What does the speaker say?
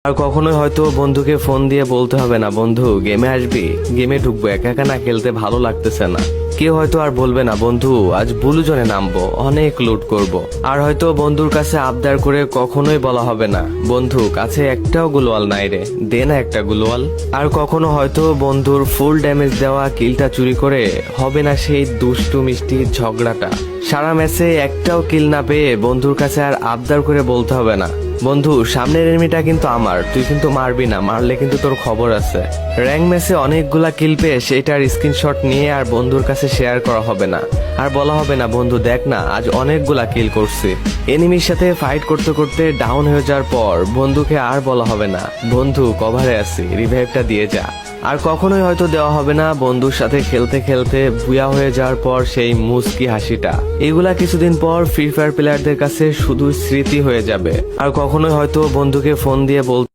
আর কখনোই হয়তো বন্ধুকে ফোন দিয়ে বলতে হবে না, বন্ধু গেমে আসবি, গেমে ঢুকবো, একা একা না খেলতে ভালো লাগতেছে না। কেউ হয়তো আর বলবে না, বন্ধু আজ ব্লু জোনে নামবো, অনেক লুট করব। আর হয়তো বন্ধুর কাছে আবদার করে কখনোই বলা হবে না, বন্ধু কাছে একটাও গুলোয়াল নাই রে, দে না একটা গুলোয়াল। আর কখনো হয়তো বন্ধুর ফুল ড্যামেজ দেওয়া কিলটা চুরি করে হবে না সেই দুষ্টু মিষ্টি ঝগড়াটা। সারা ম্যাচে একটাও কিল না পেয়ে বন্ধুর কাছে আর আবদার করে বলতে হবে না, বন্ধু সামনের এনিমিটা কিন্তু আমার, তুই কিন্তু মারবি না, মারলে কিন্তু তোর খবর আছে। র্যাঙ্ক ম্যাচে অনেকগুলা কিল পেয়ে সেটার স্ক্রিনশট নিয়ে আর বন্ধুর কাছে শেয়ার করা হবে না, আর বলা হবে না, বন্ধু দেখ না আজ অনেকগুলা কিল করছি। এনিমির সাথে ফাইট করতে করতে ডাউন হয়ে যাওয়ার পর বন্ধুকে আর বলা হবে না, বন্ধু কভারে আছি, রিভাইভটা দিয়ে যা। আর কখনোই হয়তো দেওয়া হবে না বন্ধুর সাথে খেলতে খেলতে বুয়া হয়ে যাওয়ার পর সেই মুস্কি হাসিটা। এগুলা কিছুদিন পর ফ্রি ফায়ার প্লেয়ারদের কাছে শুধু স্মৃতি হয়ে যাবে। আর কখনোই হয়তো বন্ধুকে ফোন দিয়ে বলতে